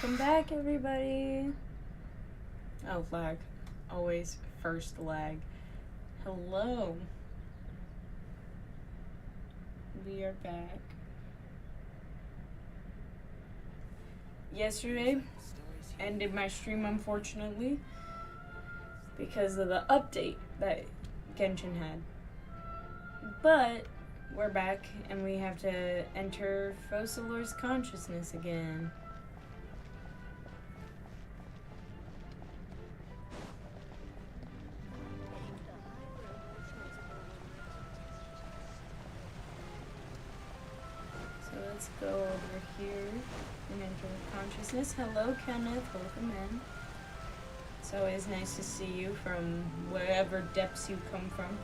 Welcome back, everybody. Oh, lag. Always first lag. Hello. We are back. Yesterday ended my stream, unfortunately, because of the update that Genshin had. But we're back, and we have to enter Focalor's consciousness again. Let's go over here and enter consciousness. Hello, Kenneth. Welcome in. It's always nice to see you from wherever depths you come from.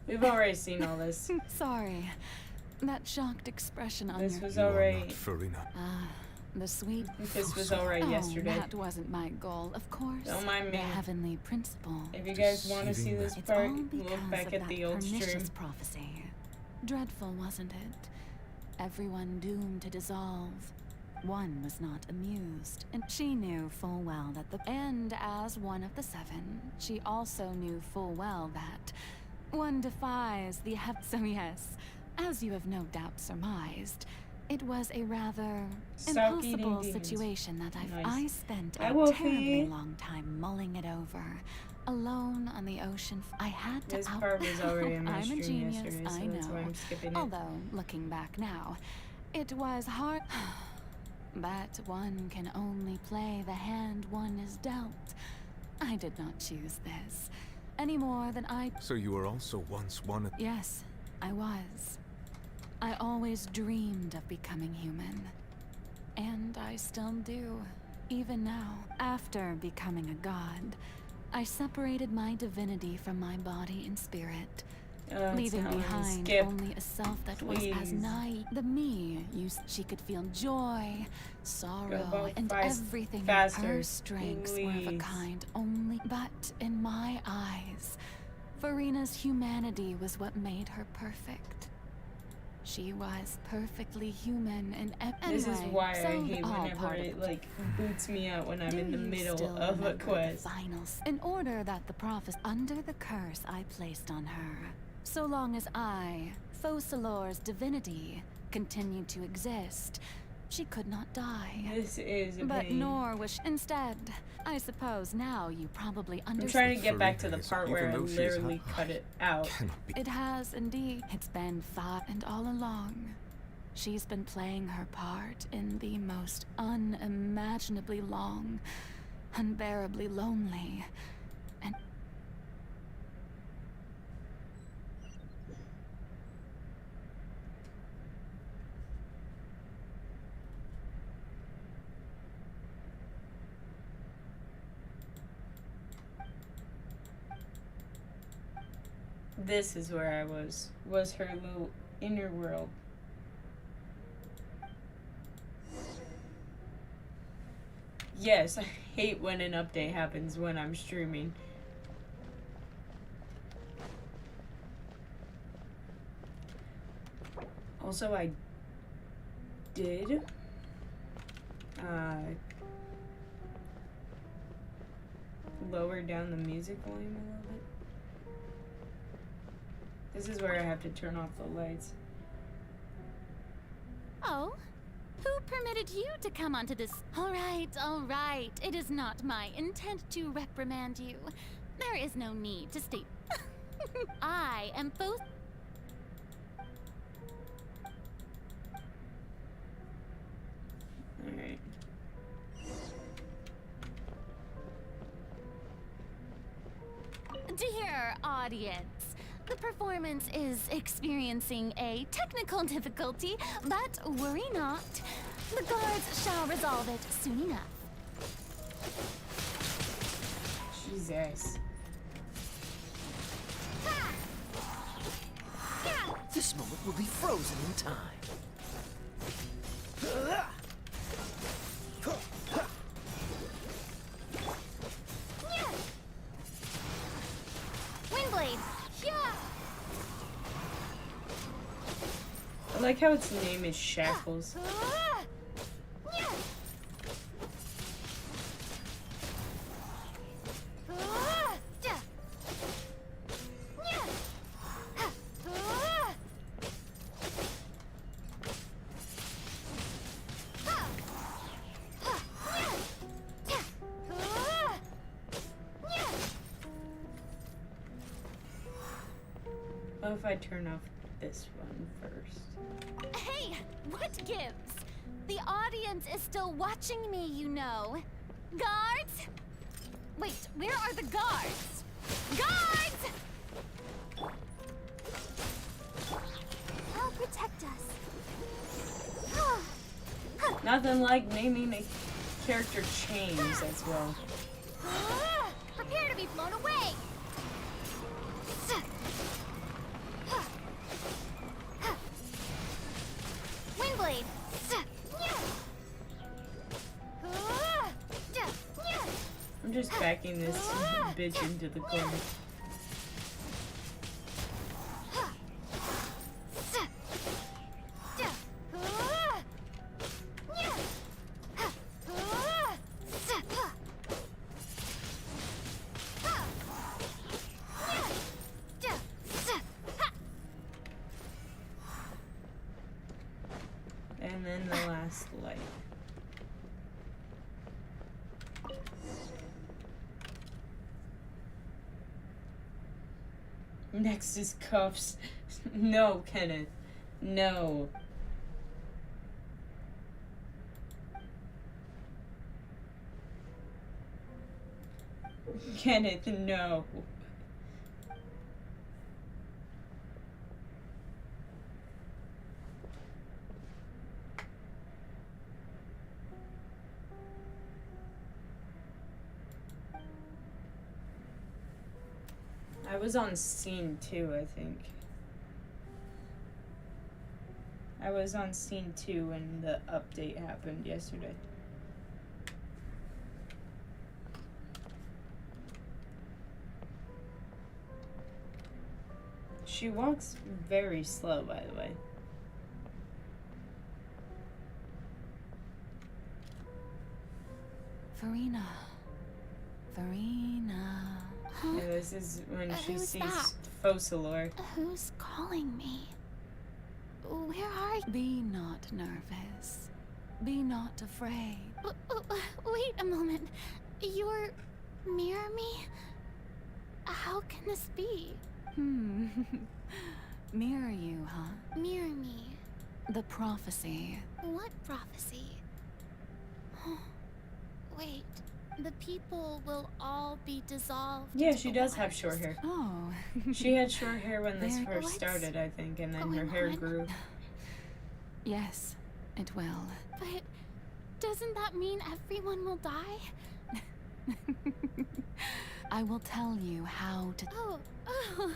We've already seen all this. Sorry. That shocked expression on This your... was already... the sweet... This was already yesterday. That wasn't my goal, of course. Don't mind me. The heavenly principle. If you guys want to see this part, look back at the old stream. Prophecy. Dreadful, wasn't it? Everyone doomed to dissolve. One was not amused, and she knew full well that and as one of the seven, she also knew full well that one defies the so yes, as you have no doubt surmised, it was a rather impossible situation that I spent a terribly long time mulling it over. Alone on the ocean, I had to This part was already in my stream I'm a genius, yesterday, so I that's know. why I'm skipping it. Although, looking back now, it was hard. But one can only play the hand one is dealt. I did not choose this, any more than I... So you were also once one of... Yes, I was. I always dreamed of becoming human. And I still do, even now. After becoming a god, I separated my divinity from my body and spirit, leaving behind only a self that was as naive. The me she could feel joy, sorrow, and everything. Her strengths were of a kind only. But in my eyes, Farina's humanity was what made her perfect. She was perfectly human in This is why I hate all whenever part of it the like boots me out when I'm Do in the you middle still of a remember quest. the finals? In order that the prophet under the curse I placed on her, so long as I, Focalor's divinity, continued to exist, she could not die. This is a But pain. nor was instead. I suppose now you probably I'm understand. trying to get back to the Farina is- part where I even though she is literally hot, cut it out. Cannot be. It has indeed. It's been fought, and all along, she's been playing her part in the most unimaginably long, unbearably lonely, and This is where I was her little inner world. Yes, I hate when an update happens when I'm streaming. Also, I did lower down the music volume a little bit. This is where I have to turn off the lights. oh, who permitted you to come onto this? All right. It is not my intent to reprimand you. There is no need to state. I am both. Alright. Dear audience, the performance is experiencing a technical difficulty, but worry not. The guards shall resolve it soon enough. Jesus. This moment will be frozen in time. Windblade! I like how its name is Shackles. What if I turn off this one first? Hey, what gives? The audience is still watching me, you know. Guards? Wait, where are the guards? Guards! Help protect us. Nothing like naming a character Chains as well. Prepare to be blown away. Windblade. I'm just backing this bitch into the corner. And then the last light. Next is cuffs. No, Kenneth. No. Kenneth, no. I was on scene 2, I think. I was on scene 2 when the update happened yesterday. She walks very slow, by the way. Verena. Verena. Yeah, this is when she Who's sees that? Focalor. Who's calling me? Where are you? Be not nervous. Be not afraid. Wait a moment. You're mirror me? How can this be? Mirror you, huh? Mirror me. The prophecy. What prophecy? Wait, the people will all be dissolved. Yeah, into she the does have waters. short hair. Oh. She had short hair when this Very- first started, I think, and then her going hair on? grew. Yes, it will. But doesn't that mean everyone will die? I will tell you how to. Oh.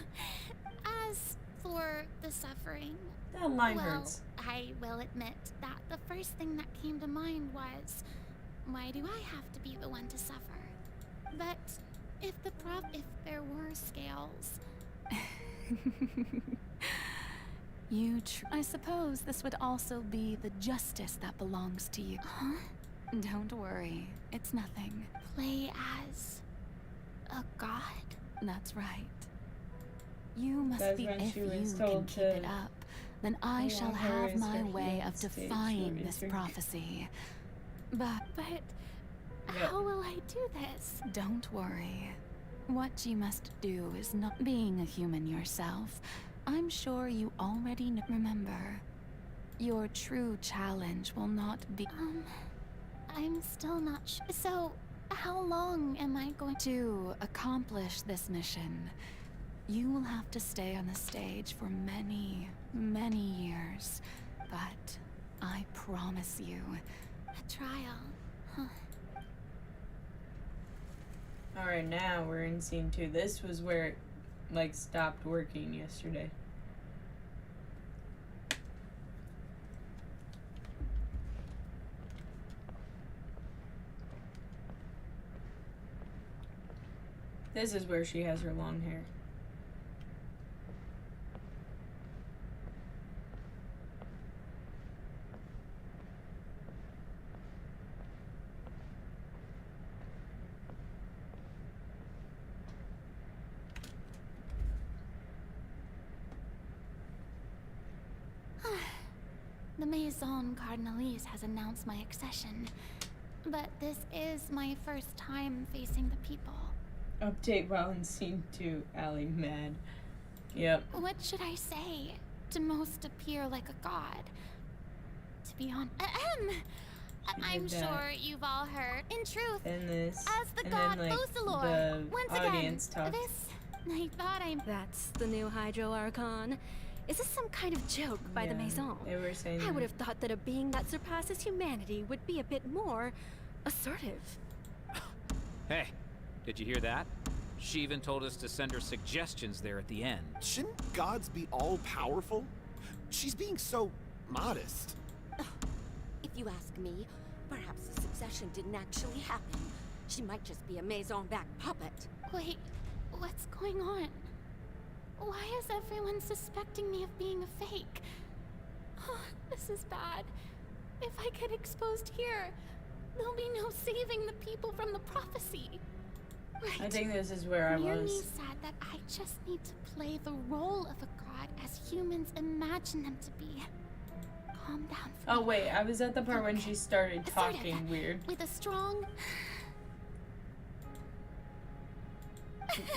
As for the suffering, That line well, hurts. I will admit that the first thing that came to mind was, why do I have to be the one to suffer? But if there were scales, I suppose this would also be the justice that belongs to you. huh? Don't worry, it's nothing. Play as a god? That's right. You must That's be, when if she you was can told keep to it up, then I shall allow her have as my her way of human stage defying this return. prophecy. But Yeah. How will I do this? don't worry. What you must do is not being a human yourself. I'm sure you already remember. Your true challenge will not be I'm still not sure. So, how long am I going to? to accomplish this mission. You will have to stay on the stage for many, many years. But I promise you, A trial? Alright, now we're in scene 2. This was where it, like, stopped working yesterday. This is where she has her long hair. The Maison Cardinalise has announced my accession, but this is my first time facing the people. Update while in scene 2. Allie mad. Yep. What should I say to most appear like a god? To be honest, I'm did that. sure you've all heard. In truth, And this. as the and god then, like, Focalor, the once audience again, talk. this I thought I. That's the new Hydro Archon. Is this some kind of joke by the Yeah, Maison? They were saying I would that. have thought that a being that surpasses humanity would be a bit more assertive. Hey, did you hear that? She even told us to send her suggestions there at the end. Shouldn't gods be all-powerful? She's being so modest. If you ask me, perhaps the succession didn't actually happen. She might just be a Maison-back puppet. Wait, what's going on? Why is everyone suspecting me of being a fake? Oh, this is bad. If I get exposed here, there'll be no saving the people from the prophecy. Right. I think this is where I Mirni was. said that I just need to play the role of a god as humans imagine them to be. Calm down. Oh wait, I was at the part when she started Assertive. talking weird. With a strong...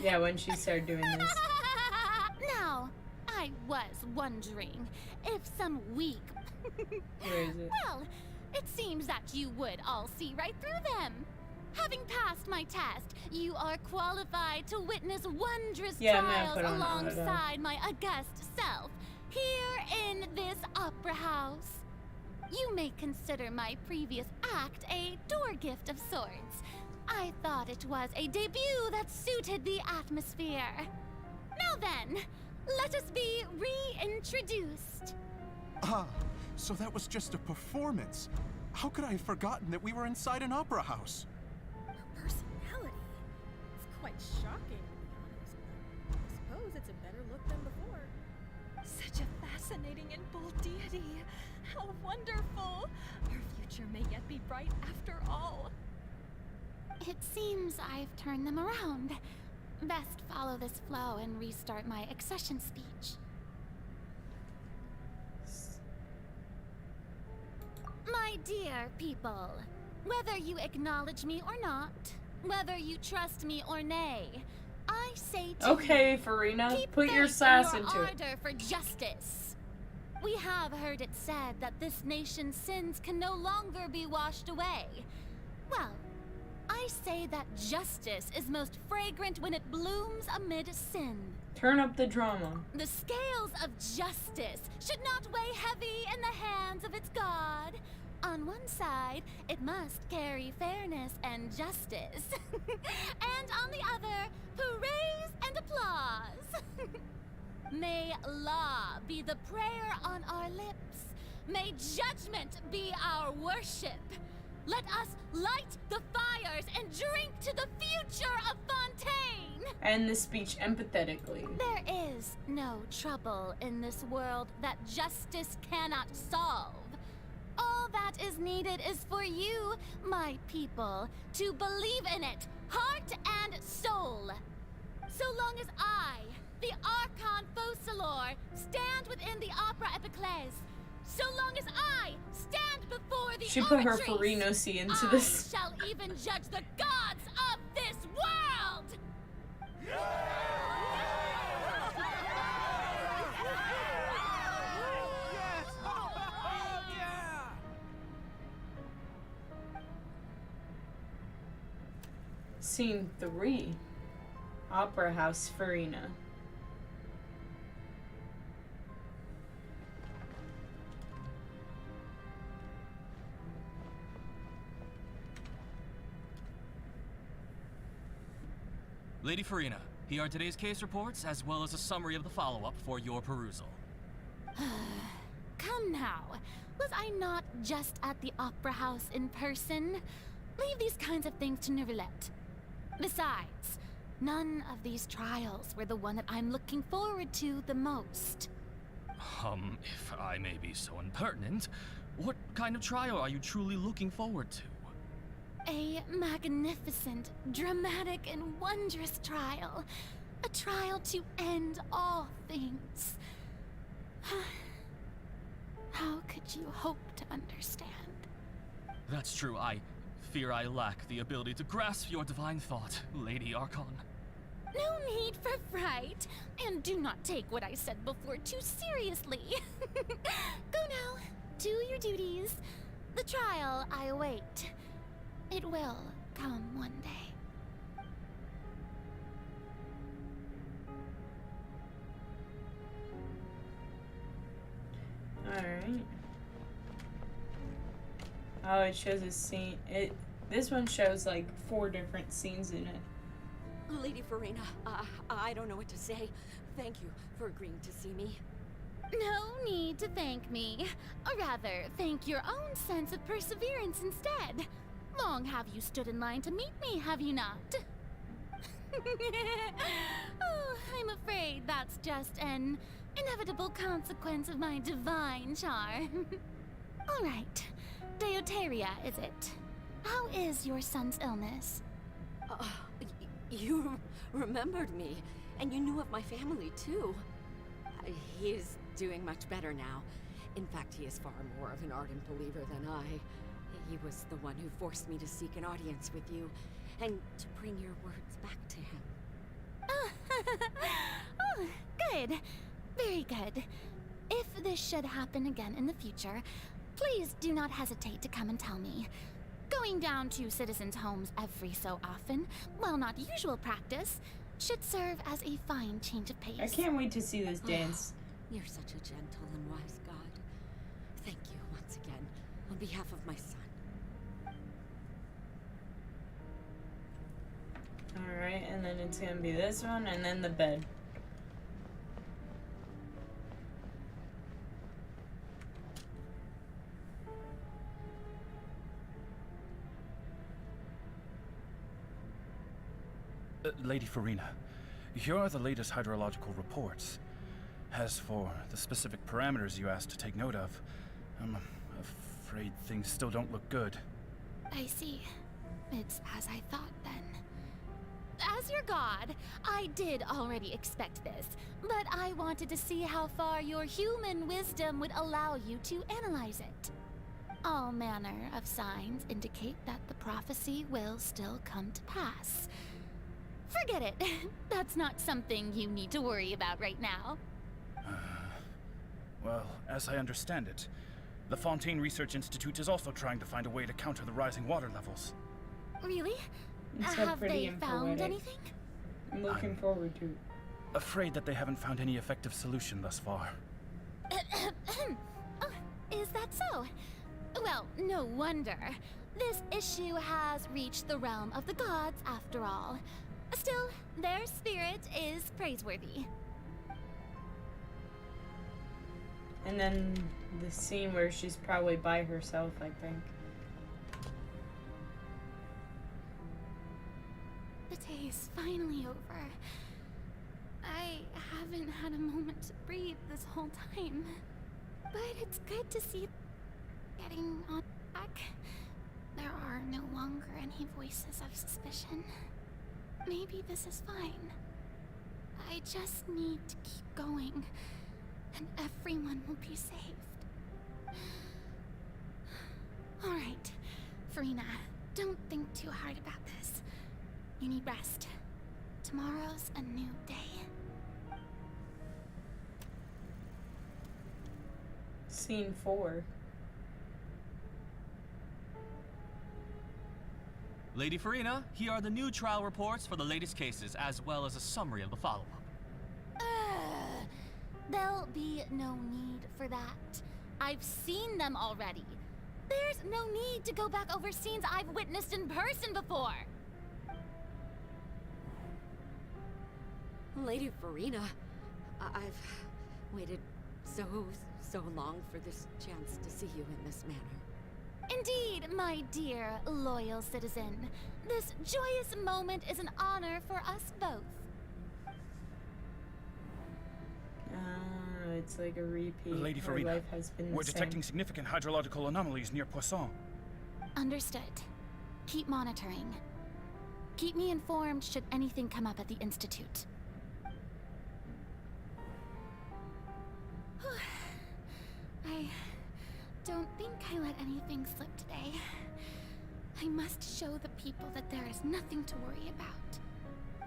Yeah, when she started doing this. Now, I was wondering if some weak... Where is it? Well, it seems that you would all see right through them. Having passed my test, you are qualified to witness wondrous Yeah, I'm gonna trials put on the alongside my august self, here in this opera house. You may consider my previous act a door gift of sorts. I thought it was a debut that suited the atmosphere. Now then, let us be reintroduced. Ah, so that was just a performance. How could I have forgotten that we were inside an opera house? Her personality. It's quite shocking, to be honest. I suppose it's a better look than before. Such a fascinating and bold deity. How wonderful! Our future may yet be bright after all. It seems I've turned them around. Best follow this flow and restart my accession speech. My dear people, whether you acknowledge me or not, whether you trust me or nay, I say to Okay, you, Farina, keep put your faith sass in your into it. ardor for justice. We have heard it said that this nation's sins can no longer be washed away. Well, I say that justice is most fragrant when it blooms amid sin. Turn up the drama. The scales of justice should not weigh heavy in the hands of its God. On one side, it must carry fairness and justice. And on the other, praise and applause. May law be the prayer on our lips. May judgment be our worship. Let us light the fires and drink to the future of Fontaine. End the speech empathetically. There is no trouble in this world that justice cannot solve. All that is needed is for you, my people, to believe in it, heart and soul. So long as I, the Archon Focalor, stand within the Opera Epiclese, so long as I stand before the She put her Oratrice, Farinosi into this. I shall even judge the gods of this world! Scene 3. Opera House, Farina. Lady Farina, here are today's case reports, as well as a summary of the follow-up for your perusal. Come now. Was I not just at the Opera House in person? Leave these kinds of things to Neuvillette. Besides, none of these trials were the one that I'm looking forward to the most. If I may be so impertinent, what kind of trial are you truly looking forward to? A magnificent, dramatic, and wondrous trial. A trial to end all things. How could you hope to understand? That's true. I fear I lack the ability to grasp your divine thought, Lady Archon. No need for fright, and do not take what I said before too seriously. Go now, do your duties. The trial I await. It will come one day. Alright. Oh, it shows a scene. This one shows like 4 different scenes in it. Lady Farina, I don't know what to say. Thank you for agreeing to see me. No need to thank me. Or rather, thank your own sense of perseverance instead. Long have you stood in line to meet me, have you not? Oh, I'm afraid that's just an inevitable consequence of my divine charm. All right. Deuteria, is it? How is your son's illness? You remembered me, and you knew of my family, too. He is doing much better now. In fact, he is far more of an ardent believer than I. He was the one who forced me to seek an audience with you, and to bring your words back to him. Oh, good. Very good. If this should happen again in the future, please do not hesitate to come and tell me. Going down to citizens' homes every so often, while not usual practice, should serve as a fine change of pace. I can't wait to see this dance. You're such a gentle and wise god. Thank you once again, on behalf of my son. Alright, and then it's gonna be this one, and then the bed. Lady Farina, here are the latest hydrological reports. As for the specific parameters you asked to take note of, I'm afraid things still don't look good. I see. It's as I thought then. As your god, I did already expect this, but I wanted to see how far your human wisdom would allow you to analyze it. All manner of signs indicate that the prophecy will still come to pass. Forget it. That's not something you need to worry about right now. Well, as I understand it, the Fontaine Research Institute is also trying to find a way to counter the rising water levels. Really? It's Have pretty they found poetic. anything? I'm looking forward to it. Afraid that they haven't found any effective solution thus far. Oh, is that so? Well, no wonder. This issue has reached the realm of the gods, after all. Still, their spirit is praiseworthy. And then the scene where she's probably by herself, I think. The day is finally over. I haven't had a moment to breathe this whole time. But it's good to see getting on track. There are no longer any voices of suspicion. Maybe this is fine. I just need to keep going, and everyone will be saved. All right, Farina, don't think too hard about this. You need rest. Tomorrow's a new day. Scene 4. Lady Farina, here are the new trial reports for the latest cases, as well as a summary of the follow-up. There'll be no need for that. I've seen them already. There's no need to go back over scenes I've witnessed in person before. Lady Farina, I've waited so long for this chance to see you in this manner. Indeed, my dear, loyal citizen. This joyous moment is an honor for us both. It's like a repeat. Lady Her Farina, life has been the we're same. detecting significant hydrological anomalies near Poisson. Understood. Keep monitoring. Keep me informed should anything come up at the Institute. I don't think I let anything slip today. I must show the people that there is nothing to worry about.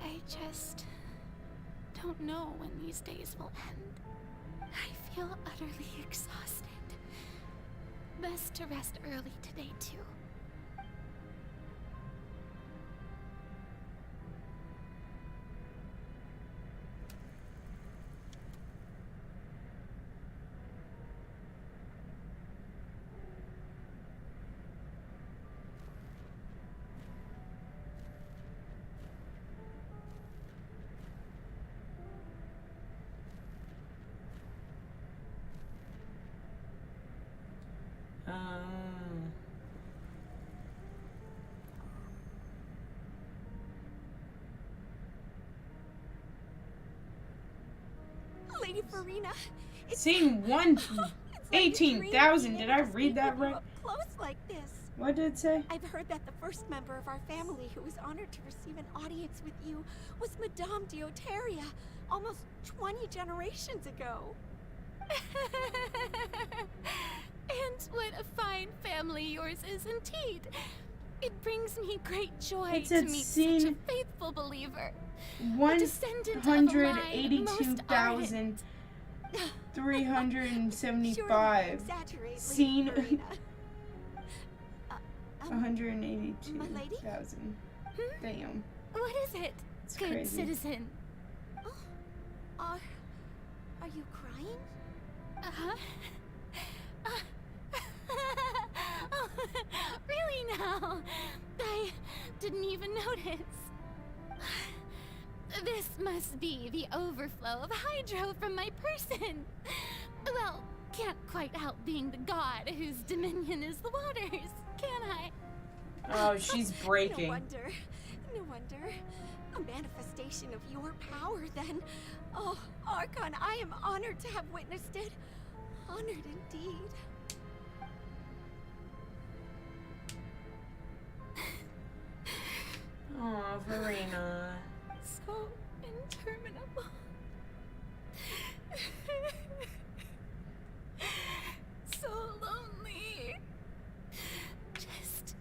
I just don't know when these days will end. I feel utterly exhausted. Best to rest early today, too. Lady Farina, Scene 1, 18,000. Did I read that right? Close like this. What did it say? I've heard that the first member of our family who was honored to receive an audience with you was Madame Dioteria, almost 20 generations ago. And what a fine family yours is indeed. It brings me great joy to meet such a faithful believer. 182,375. Scene 182,000. Damn. What is it, It's good crazy. citizen? Are you crying? Uh-huh. Oh, really now? I didn't even notice. This must be the overflow of hydro from my person. Well, can't quite help being the god whose dominion is the waters, can I? Oh, she's breaking. No wonder. No wonder. A manifestation of your power, then. Oh, Archon, I am honored to have witnessed it. Honored indeed. Aw, Verena. So interminable. So lonely. Just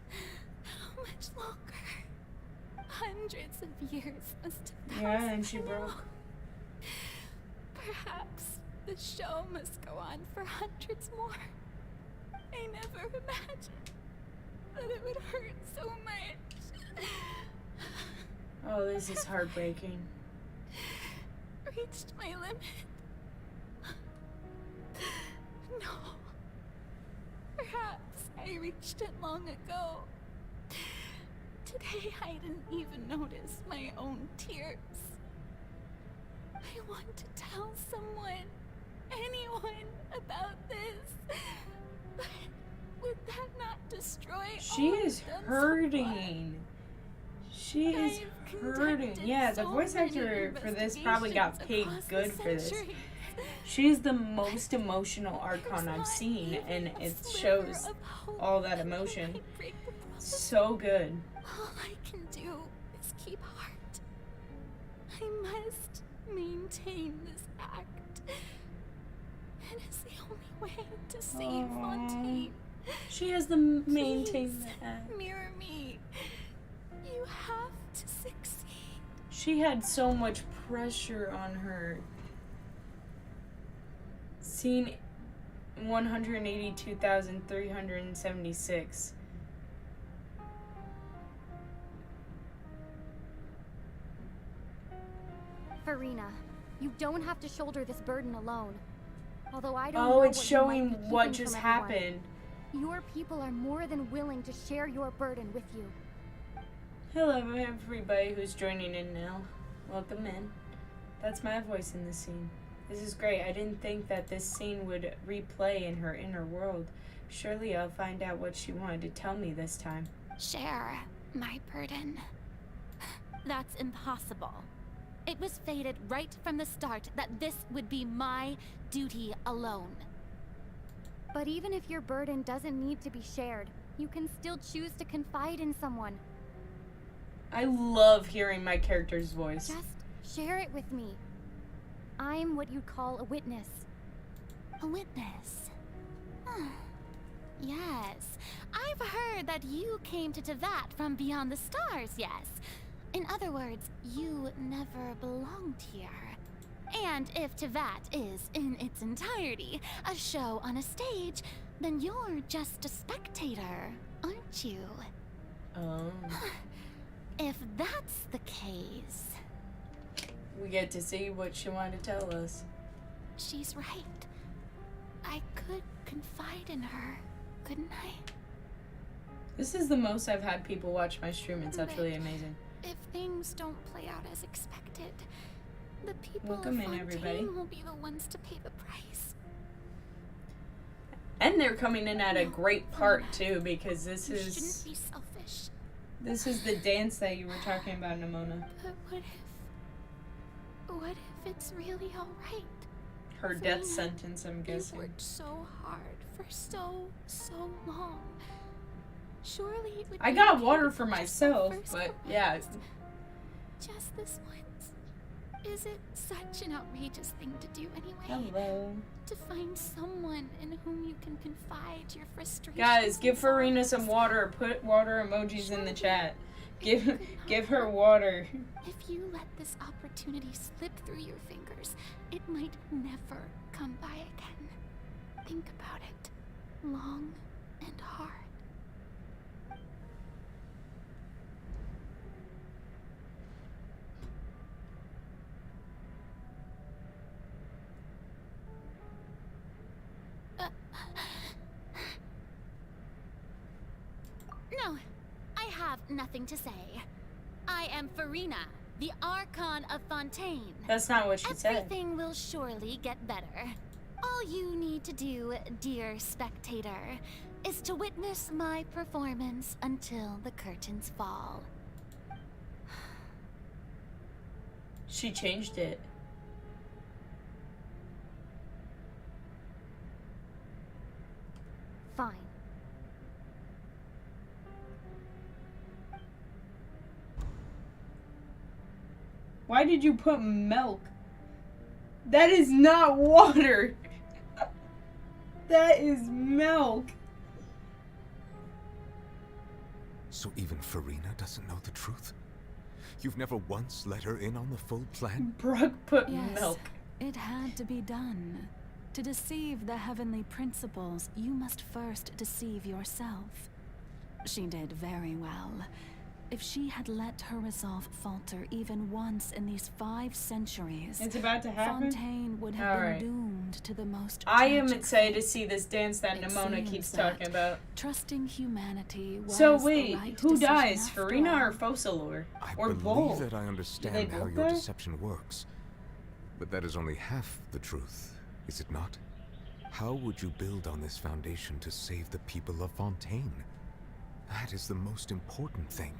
how much longer? Hundreds of years must have passed. Yeah, and she broke. Perhaps the show must go on for hundreds more. I never imagined that it would hurt so much. Oh, this is heartbreaking. Reached my limit. No. Perhaps I reached it long ago. Today I didn't even notice my own tears. I want to tell someone, anyone, about this. But would that not destroy She all is I've done so hurting. She is I've hurting. conducted Yeah, the so voice many actor for this probably got paid investigations good across for the this. centuries. She is the most emotional Archon I've seen, and it shows all that emotion. So good. All I can do is keep heart. I must maintain this act. It is the only way to save Fontaine. She has to maintain Please, that. mirror me. You have to succeed. She had so much pressure on her. Scene 182,376. Farina, you don't have to shoulder this burden alone. Although I don't Oh, know it's what you might showing be what keeping just from everyone. happened. Your people are more than willing to share your burden with you. Hello, everybody who's joining in now. Welcome in. That's my voice in this scene. This is great. I didn't think that this scene would replay in her inner world. Surely I'll find out what she wanted to tell me this time. Share my burden. That's impossible. It was fated right from the start that this would be my duty alone. But even if your burden doesn't need to be shared, you can still choose to confide in someone. I love hearing my character's voice. Just share it with me. I'm what you'd call a witness. A witness? Yes. I've heard that you came to Tevat from beyond the stars, yes. In other words, you never belonged here. And if Tevat is, in its entirety, a show on a stage, then you're just a spectator, aren't you? Oh. If that's the case... We get to see what she wanted to tell us. She's right. I could confide in her, couldn't I? This is the most I've had people watch my stream. It's absolutely amazing. If things don't play out as expected, the people Welcome of in, everybody. Fontaine will be the ones to pay the price. And they're coming in at a great part too, because this You is shouldn't be selfish. this is the dance that you were talking about, Nimona. But what if it's really all right? Her death sentence, I'm You guessing. worked so hard for so long. Surely it would I be got okay water to for put myself, yourself but first. yeah. Just this once. Is it such an outrageous thing to do anyway? Hello. To find someone in whom you can confide your frustrations. Guys, give and Farina sorrows? some water. Put water emojis in the chat. Give her water. If you let this opportunity slip through your fingers, it might never come by again. Think about it long and hard. No, I have nothing to say. I am Farina, the Archon of Fontaine. That's not what she said. Everything will surely get better. All you need to do, dear spectator, is to witness my performance until the curtains fall. She changed it. Fine. Why did you put milk? That is not water. That is milk. So even Farina doesn't know the truth? You've never once let her in on the full plan? Brooke put Yes, milk. it had to be done. To deceive the heavenly principles, you must first deceive yourself. She did very well. If she had let her resolve falter even once in these 5 centuries, It's about to happen? Fontaine would have Alright. been doomed to the most I am tragic excited to fate. see this dance that It Nimona seems keeps that talking about. Trusting humanity was So the wait, right who decision dies, after Farina all. or Focalor? I Or believe both? that I they understand how both your die? deception works. But that is only half the truth, is it not? How would you build on this foundation to save the people of Fontaine? That is the most important thing.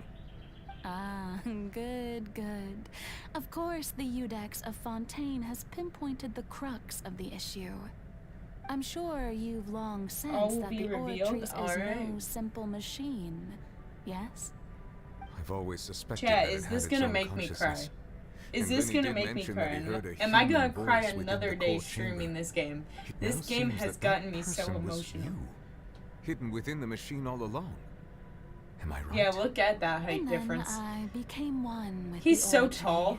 Ah, good, good. Of course, the Iudex of Fontaine has pinpointed the crux of the issue. I'm sure you've long sensed will that be the revealed? Oratrice is Alright. no simple machine. Yes? I've always suspected Chat, that is it this had gonna its own make me cry? consciousness. Is And this Vinny gonna did make me mention that cry? he heard a Am I gonna human cry voice within another the day core streaming chamber. this game? It This now game seems has that that gotten me so person was emotional. you, hidden within the machine all along. Am I right? Yeah, look at that height And difference. then I became one with He's the so Oratrice, tall.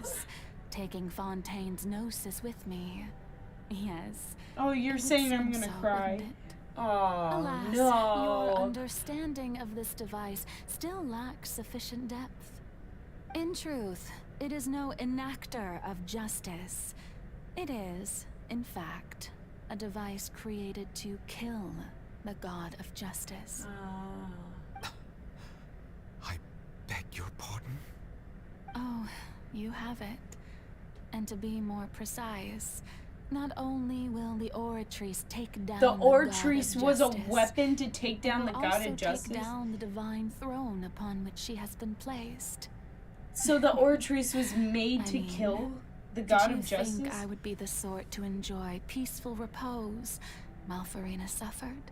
taking Fontaine's gnosis with me. Yes. Oh, you're it would saying I'm seem gonna so, cry. wouldn't it? Oh, Alas, no. your understanding of this device still lacks sufficient depth. In truth, it is no enactor of justice. It is, in fact, a device created to kill the god of justice. I beg your pardon? Oh, you have it. And to be more precise, not only will the Oratrice take down The god of Oratrice was a justice, weapon to take down the it will god also of justice? take down the divine throne upon which she has been placed. So the Oratrice was made I to mean, kill the did god you of justice? think I would be the sort to enjoy peaceful repose while Farina suffered?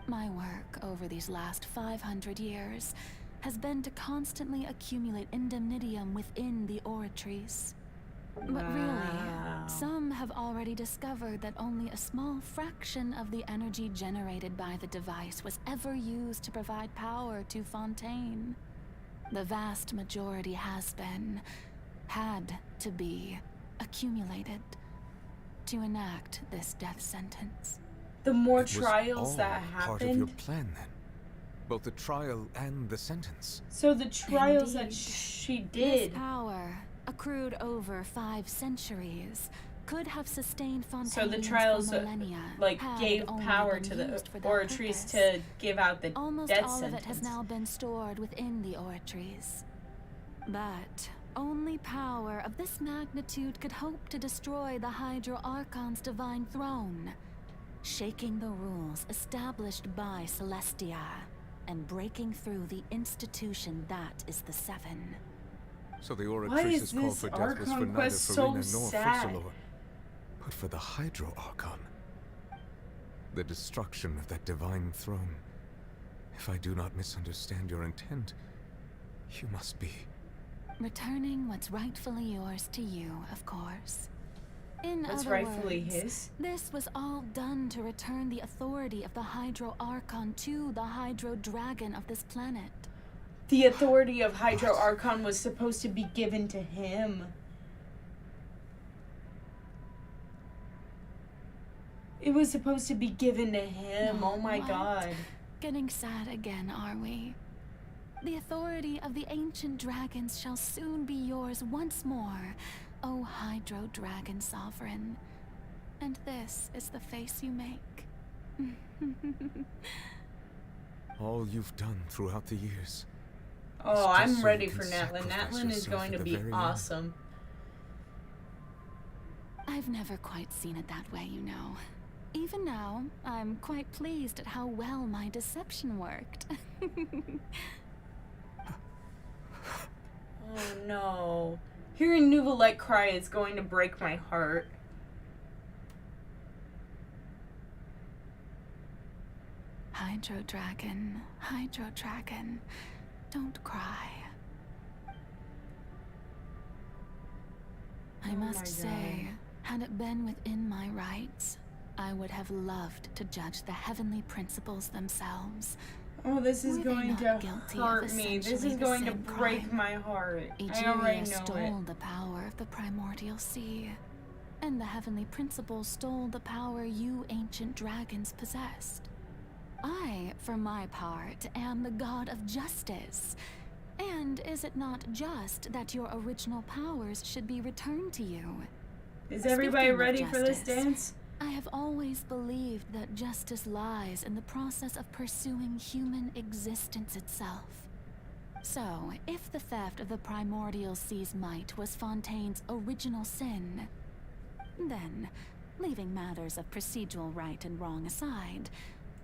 My work over these last 500 years has been to constantly accumulate indemnitium within the Oratrice. But really, some have already discovered that only a small fraction of the energy generated by the device was ever used to provide power to Fontaine. The vast majority had to be accumulated to enact this death sentence. The more It was trials all that part of your happened. plan, then. Both the trial and the sentence. So the trials that Indeed. she This did. power, accrued over 5 centuries, could have sustained Fontaine So the trials for millennia, like had gave only power been to the used for that Oratrice purpose. to give out the Almost death all sentence. of it has now been stored within the Oratrice. But only power of this magnitude could hope to destroy the Hydro Archon's divine throne, shaking the rules established by Celestia and breaking through the institution that is the Seven. So the Why Oratrice is is called this for death was for Archon neither quest so Farina nor sad? Focalor, but for the Hydro Archon. The destruction of that divine throne. If I do not misunderstand your intent, you must be... Returning what's rightfully yours to you, of course. In What's other rightfully words, his? this was all done to return the authority of the Hydro Archon to the Hydro Dragon of this planet. The authority of Hydro Archon was supposed to be given to him. It was supposed to be given to him. Oh my What? god. Getting sad again, are we? The authority of the ancient dragons shall soon be yours once more, O Hydro Dragon Sovereign. And this is the face you make. All you've done throughout the years. Oh, just I'm so ready you for can Natlin. sacrifice Natlin is yourself going at to the be very end. awesome. I've never quite seen it that way, you know. Even now, I'm quite pleased at how well my deception worked. Oh no. Hearing Nuvolite cry is going to break my heart. Hydro Dragon, don't cry. I must say, had it been within my rights, I would have loved to judge the heavenly principles themselves. Oh, this is Were they going not to guilty hurt of me. This essentially is the going to same break crime? my heart. I already Egeria know stole it. the power of the primordial sea, and the heavenly principles stole the power you ancient dragons possessed. I, for my part, am the god of justice. And is it not just that your original powers should be returned to you? Is everybody Speaking of ready for this justice, dance? I have always believed that justice lies in the process of pursuing human existence itself. So, if the theft of the primordial sea's might was Fontaine's original sin, then, leaving matters of procedural right and wrong aside,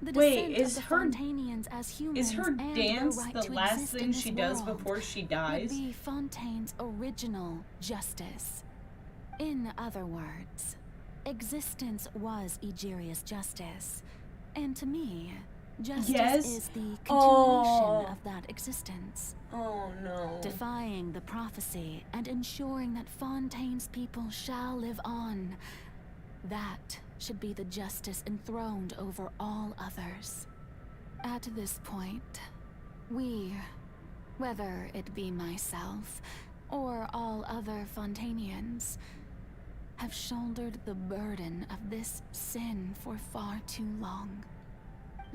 the descent of the Fontanians as humans is her and dance their right the to last exist thing in this she does world before she would dies? be Fontaine's original justice. In other words, existence was Egeria's justice, and to me, justice is the continuation of that existence. Oh no. Defying the prophecy and ensuring that Fontaine's people shall live on. That should be the justice enthroned over all others. At this point, we, whether it be myself or all other Fontanians, have shouldered the burden of this sin for far too long.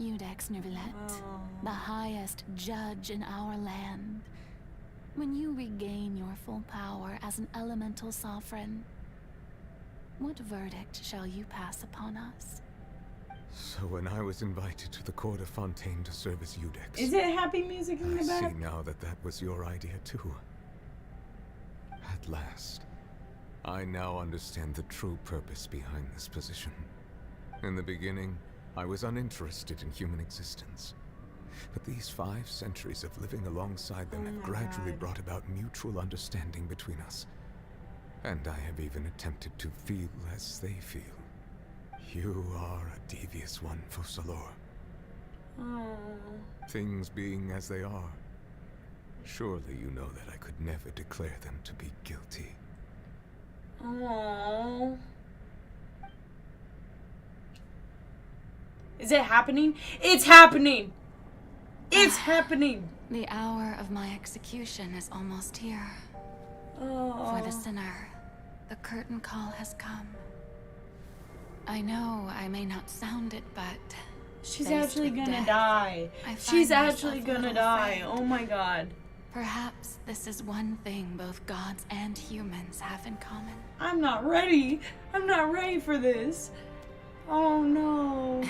Iudex Neuvillette, the highest judge in our land, when you regain your full power as an elemental sovereign, what verdict shall you pass upon us? So when I was invited to the court of Fontaine to serve as Iudex... Is it happy music in the back? I see now that that was your idea too. At last, I now understand the true purpose behind this position. In the beginning, I was uninterested in human existence. But these 5 centuries of living alongside them have gradually brought about mutual understanding between us. And I have even attempted to feel as they feel. You are a devious one, Focalors. Things being as they are, surely you know that I could never declare them to be guilty. Aww. Is it happening? It's happening! It's happening! The hour of my execution is almost here. For the sinner, the curtain call has come. I know I may not sound it, but she's actually gonna die. She's actually gonna die. Oh my god. Perhaps this is one thing both gods and humans have in common. I'm not ready. I'm not ready for this. Oh no.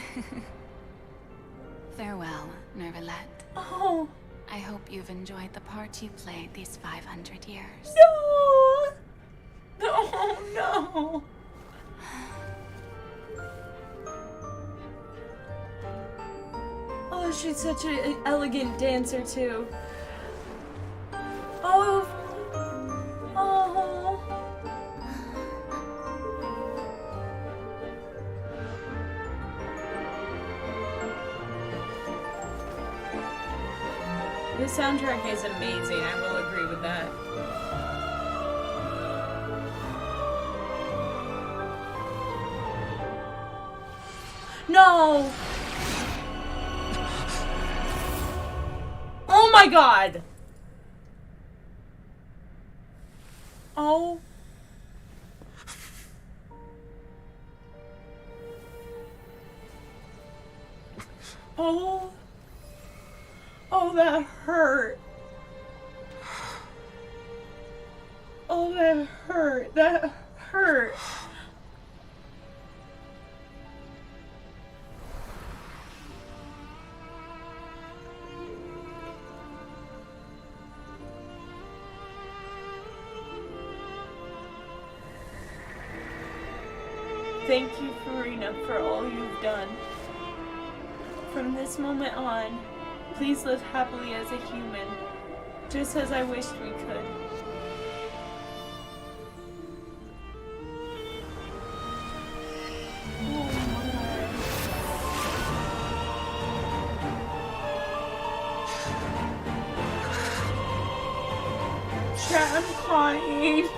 Farewell, Neuvillette. Oh. I hope you've enjoyed the part you played these 500 years. No! Oh no! Oh, she's such an elegant dancer too. Oh. Oh. The soundtrack is amazing, I will agree with that. No! Oh my god! Oh. Oh. Oh, that hurt. Oh, that hurt. That hurt. Thank you, Furina, for all you've done. From this moment on, please live happily as a human, just as I wished we could. Oh my. Chat, I'm crying.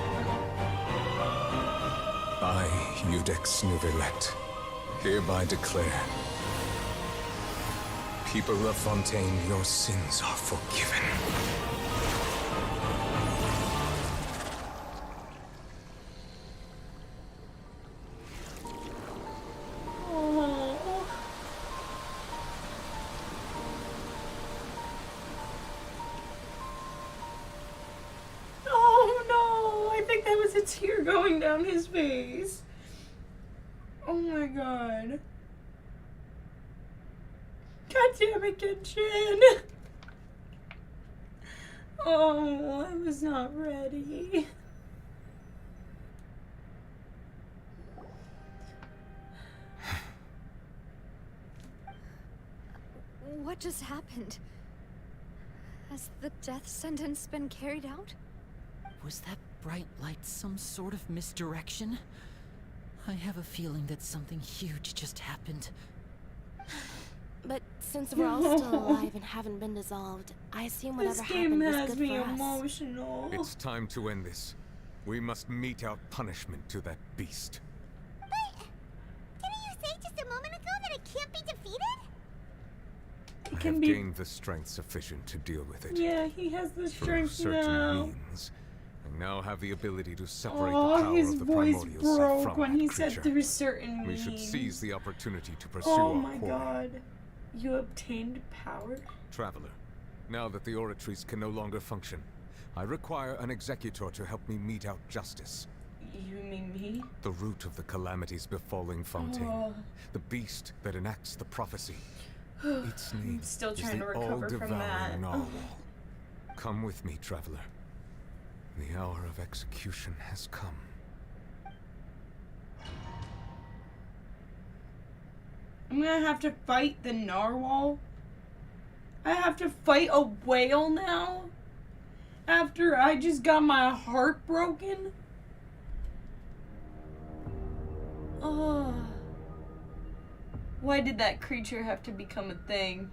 Judex Nuvelet, hereby declare, people of Fontaine, your sins are forgiven. Tear going down his face. Oh my god. God damn it, Genshin. Oh, I was not ready. What just happened? Has the death sentence been carried out? Was that bright light some sort of misdirection? I have a feeling that something huge just happened. But since we're all still alive and haven't been dissolved, I assume whatever happened was good for us. Emotional. It's time to end this. We must mete out punishment to that beast. But didn't you say just a moment ago that it can't be defeated? I have gained the strength sufficient to deal with it. Yeah, he has the strength through certain now. means. I now have the ability to separate the Oh, power his of the voice primordial self broke from when that he creature. said through certain We should means. seize the opportunity to pursue Oh our my quarry. god. You obtained power? Traveler, now that the oratories can no longer function, I require an executor to help me mete out justice. You mean me? The root of the calamities befalling Fontaine. Oh. The beast that enacts the prophecy. Its name Still is trying the to recover from that. all-devouring narwhal. Come with me, traveler. The hour of execution has come. I'm gonna have to fight the narwhal? I have to fight a whale now? After I just got my heart broken? Oh. Why did that creature have to become a thing?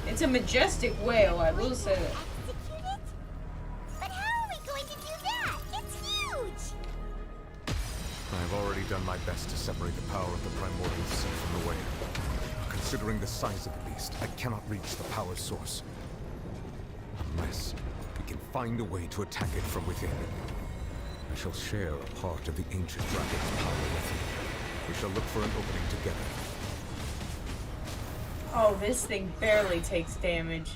It's a majestic whale, I will say that. But how are we going to do that? It's huge! I have already done my best to separate the power of the primordial self from the whale. Considering the size of the beast, I cannot reach the power source. Unless we can find a way to attack it from within. I shall share a part of the ancient dragon's power with you. We shall look for an opening together. Oh, this thing barely takes damage.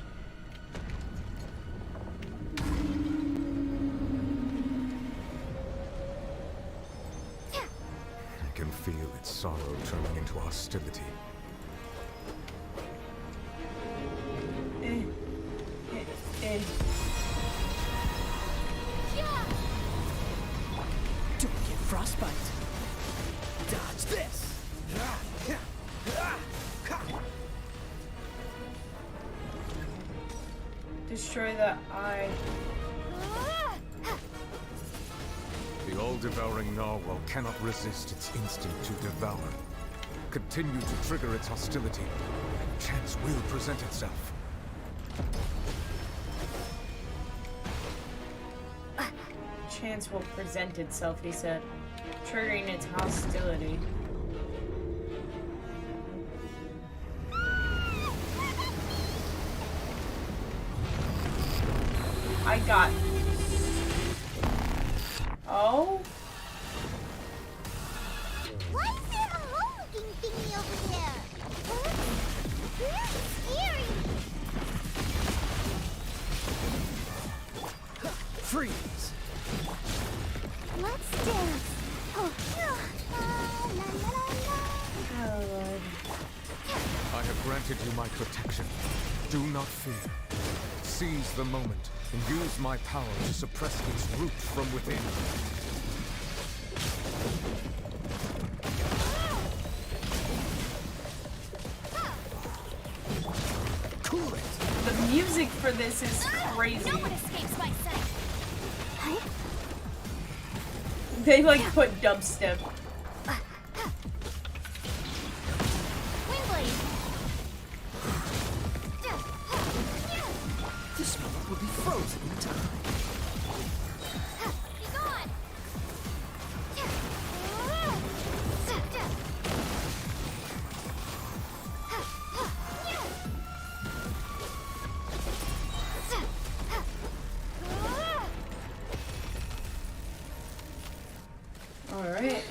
I can feel its sorrow turning into hostility. Don't get frostbite. Dodge this. Destroy the eye. The all-devouring narwhal cannot resist its instinct to devour. Continue to trigger its hostility. Chance will present itself. Chance will present itself, he said, triggering its hostility. I got... Oh? Why is there a hole-looking thingy over there? Huh? That's scary! Freeze! Let's dance! Oh, I have granted you my protection. Do not fear. Seize the moment and use my power to suppress its root from within. Cool it! The music for this is crazy. No one escapes my sight! They like put dubstep. Windblade! This moment will be frozen in time. Be gone! All right.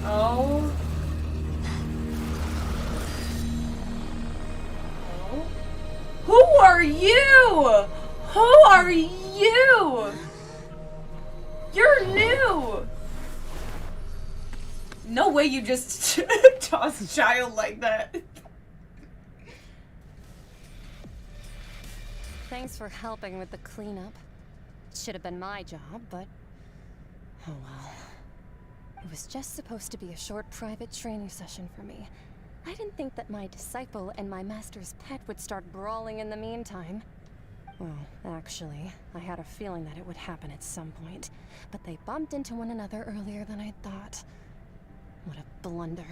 Oh. Who are you? Who are you? You're new. No way you just toss a child like that. Thanks for helping with the cleanup. Should have been my job, but oh well. It was just supposed to be a short private training session for me. I didn't think that my disciple and my master's pet would start brawling in the meantime. Well, actually, I had a feeling that it would happen at some point, but they bumped into one another earlier than I thought. What a blunder.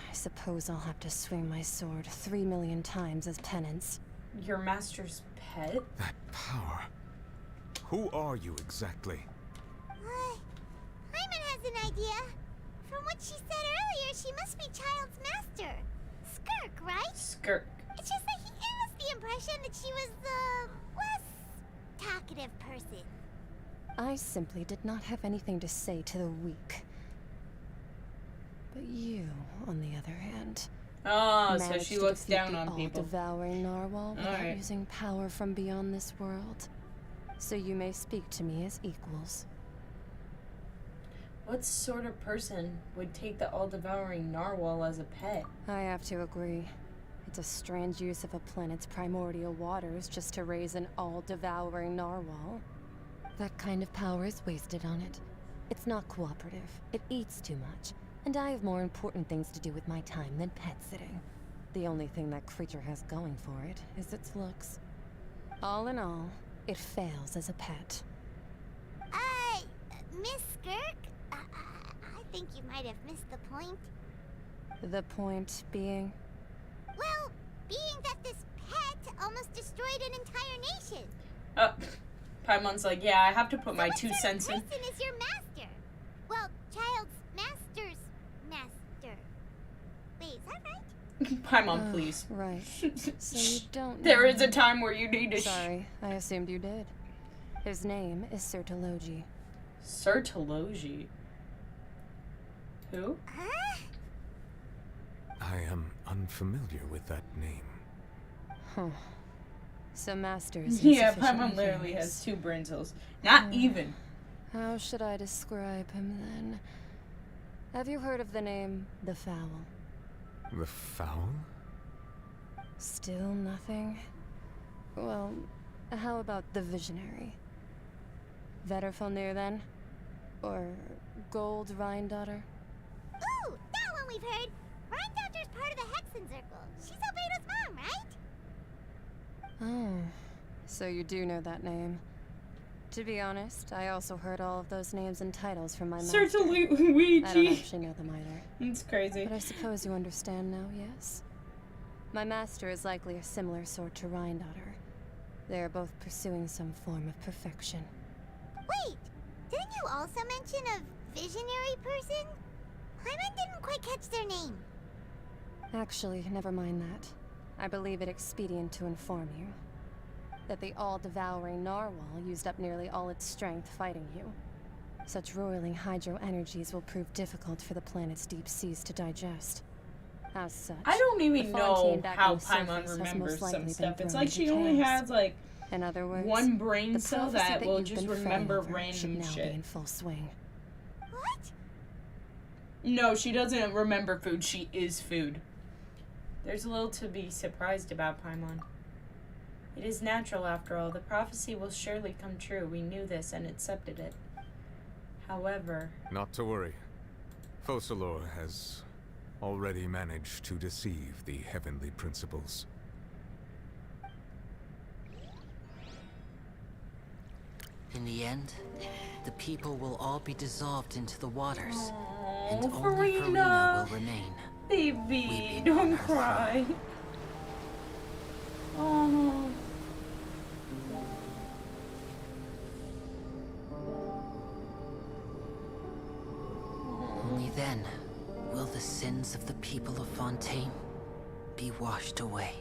I suppose I'll have to swing my sword 3 million times as penance. Your master's pet? That power. Who are you exactly? Hyman has an idea. From what she said earlier, she must be Child's master. Skirk, right? Skirk. It's just that he gave us the impression that she was the less talkative person. I simply did not have anything to say to the weak. But you, on the other hand, Oh, so she looks down the on people. Devouring narwhal without Alright. using power from beyond this world. So you may speak to me as equals. What sort of person would take the all-devouring narwhal as a pet? I have to agree. It's a strange use of a planet's primordial waters just to raise an all-devouring narwhal. That kind of power is wasted on it. It's not cooperative. It eats too much. And I have more important things to do with my time than pet sitting. The only thing that creature has going for it is its looks. All in all, it fails as a pet. Miss Skirk? I think you might have missed the point. The point being? Well, being that this pet almost destroyed an entire nation. Paimon's like, yeah, I have to put my 2 cents in. Person is your master. Well, Child's master's master. Wait, is that right? Paimon, please. Right. So you don't There know is a time where you need to Sorry, I assumed you did. His name is Sertologi. Sertologi? Who? I am unfamiliar with that name. Huh. So Masters. Yeah, Paimon literally has 2 brain cells. Not even. How should I describe him then? Have you heard of the name The Fowl? The Fowl? Still nothing? Well, how about the Visionary? Vetterfalnir then? Or Gold Rhindaughter? Ooh, that one we've heard. Rhindaughter's part of the Hexen Circle. She's Albedo's mom, right? Oh, so you do know that name. To be honest, I also heard all of those names and titles from my master. Sertologi. I don't actually know them either. It's crazy. But I suppose you understand now, yes? My master is likely a similar sort to Rhindaughter. They are both pursuing some form of perfection. Wait, didn't you also mention a visionary person? Hyman didn't quite catch their name. Actually, never mind that. I believe it expedient to inform you that the all-devouring narwhal used up nearly all its strength fighting you. Such roiling hydro energies will prove difficult for the planet's deep seas to digest. As such, I don't even the know Fontaine back how on the surface Paimon has remembers most likely some been stuff. It's thrown like she into only chaos. has like In other words, 1 brain the cell prophecy that will you've just been remember fretting over should random now shit. be in full swing. What? No, she doesn't remember food. She is food. There's a little to be surprised about, Paimon. It is natural, after all. The prophecy will surely come true. We knew this and accepted it. However... Not to worry. Focalor has already managed to deceive the heavenly principles. In the end, the people will all be dissolved into the waters, and only Farina will remain. Baby, don't cry. Oh. Only then will the sins of the people of Fontaine be washed away.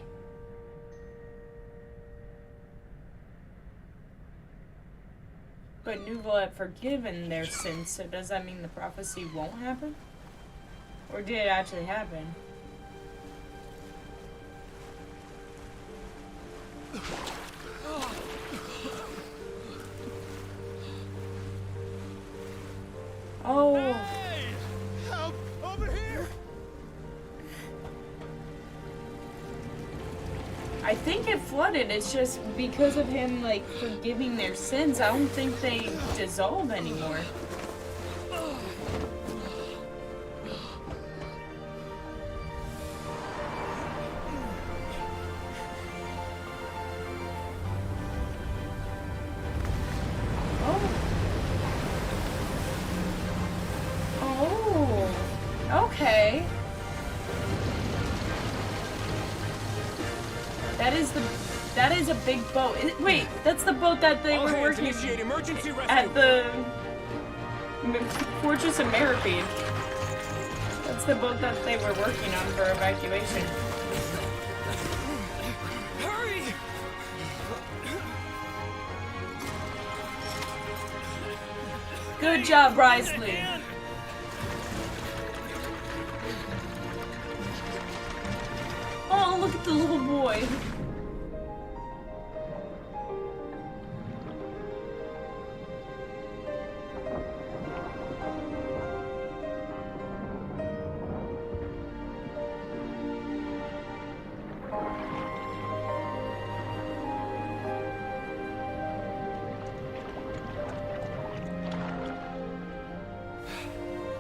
But Nouveau had forgiven their sins, so does that mean the prophecy won't happen? Or did it actually happen? Oh. Hey! Help! Over here! I think it flooded. It's just because of him, like, forgiving their sins. I don't think they dissolve anymore. Okay. That is a big boat. Wait, that's the boat that they were working at the Fortress of Meripede. That's the boat that they were working on for evacuation. Hurry! Good job, Risley. Oh, look at the little boy.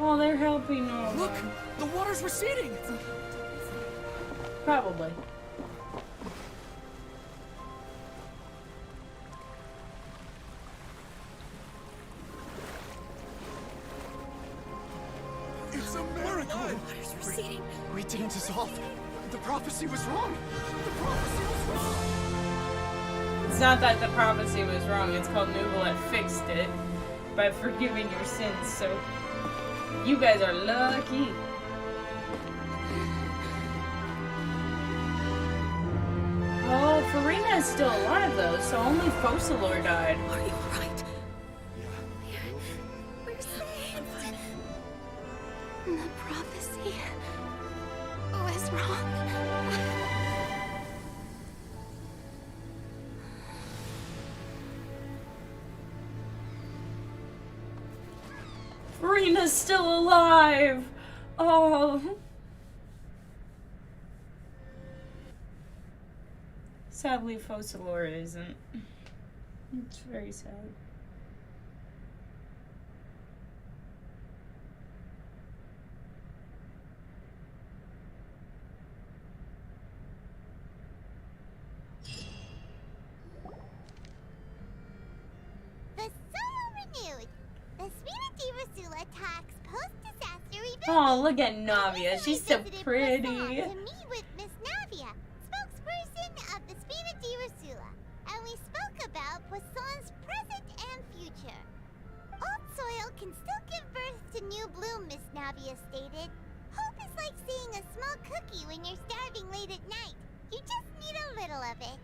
Oh, they're helping Norma. Look! The water's receding! Probably. It's a miracle! Water's receding. We didn't dissolve. The prophecy was wrong. The prophecy was wrong. It's not that the prophecy was wrong. It's called Nouveau fixed it by forgiving your sins. So you guys are lucky. Oh, Farina is still alive though, so only Focalor died. Are you alright? We're saved. The prophecy was wrong. Farina's still alive. Oh. Sadly, Focalor isn't. It's very sad. The Soul Renewed. The Pt. attacks post-disaster event. Oh, look at Navia. She's so pretty. To meet with Miss Navia, spokesperson of the Pt. and we spoke about Poisson's present and future. Old soil can still give birth to new bloom, Miss Navia stated. Hope is like seeing a small cookie when you're starving late at night. You just need a little of it.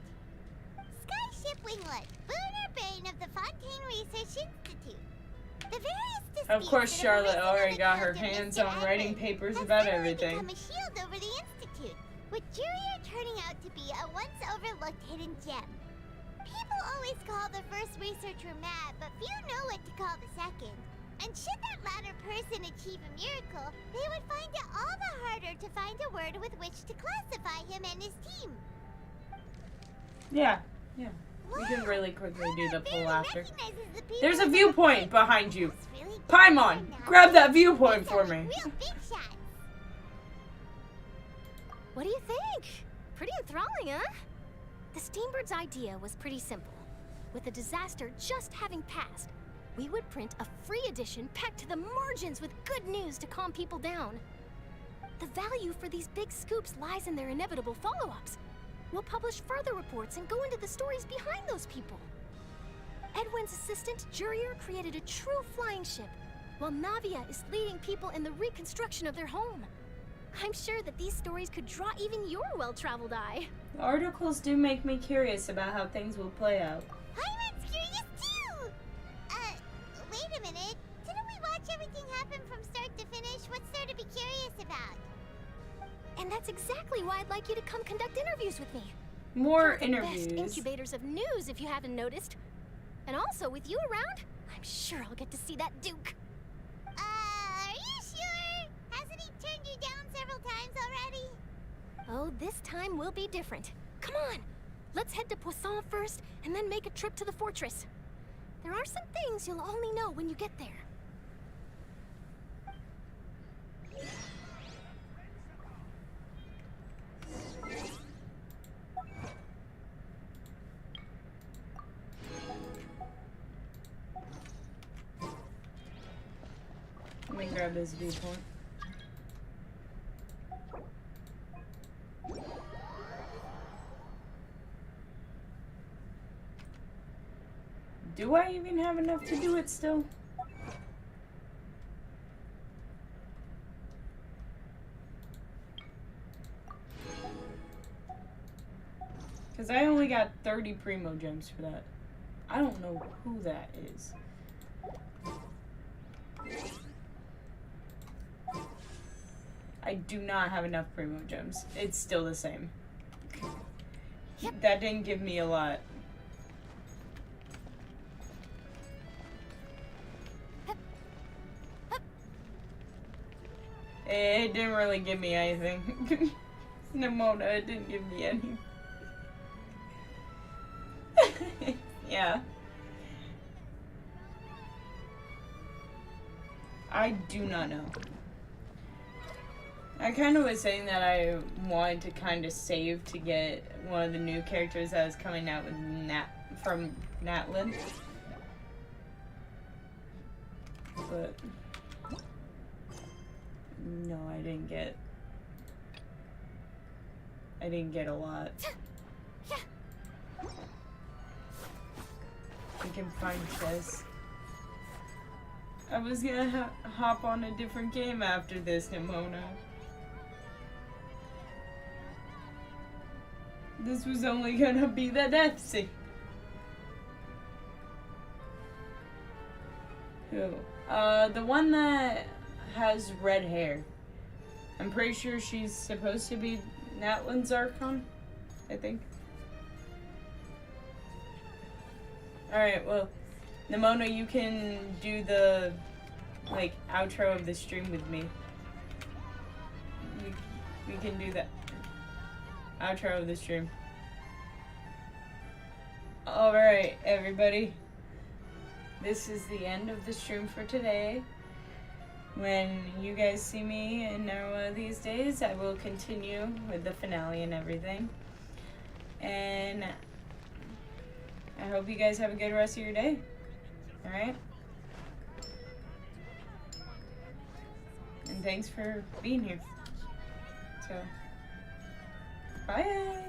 Skyship Winglet, Lunar Brain of the Fontaine Research Institute. The various disputes Of course, that Charlotte have already arisen got on her the count of hands Mr. on writing Edward papers has about suddenly everything. become a shield over the Institute, with Juria turning out to be a once overlooked hidden gem. People always call the first researcher mad, but few know what to call the second. And should that latter person achieve a miracle, they would find it all the harder to find a word with which to classify him and his team. Yeah. We can really quickly do the pull after. Recognizes the people There's a that viewpoint behind you. It's really Paimon, grab that viewpoint for me. Real big shots. What do you think? Pretty enthralling, huh? The Steambird's idea was pretty simple. With the disaster just having passed, we would print a free edition packed to the margins with good news to calm people down. The value for these big scoops lies in their inevitable follow-ups. We'll publish further reports and go into the stories behind those people. Edwin's assistant, Jurier, created a true flying ship, while Navia is leading people in the reconstruction of their home. I'm sure that these stories could draw even your well-traveled eye. The articles do make me curious about how things will play out. Pirate's curious too! Wait a minute. Didn't we watch everything happen from start to finish? What's there to be curious about? And that's exactly why I'd like you to come conduct interviews with me. More You're interviews. The best incubators of news, if you haven't noticed. And also, with you around, I'm sure I'll get to see that Duke. Are you sure? Hasn't he turned you down several times already? Oh, this time will be different. Come on, let's head to Poisson first, and then make a trip to the fortress. There are some things you'll only know when you get there. Let me grab this viewpoint. Do I even have enough to do it still? Because I only got 30 Primo Gems for that. I don't know who that is. I do not have enough Primo Gems. It's still the same. That didn't give me a lot. It didn't really give me anything. Nimona, it didn't give me any. Yeah. I do not know. I kind of was saying that I wanted to kind of save to get one of the new characters that was coming out with from Natlin. But no, I didn't get a lot. We can find this. I was gonna hop on a different game after this, Nimona. This was only gonna be the death scene. Who? The one that has red hair. I'm pretty sure she's supposed to be Natlin's Archon, I think. Alright, well, Nimona, you can do the, like, outro of the stream with me. We can do that. Outro of the stream. Alright, everybody. This is the end of the stream for today. When you guys see me in one of these days, I will continue with the finale and everything. And I hope you guys have a good rest of your day. Alright? And thanks for being here. So, bye!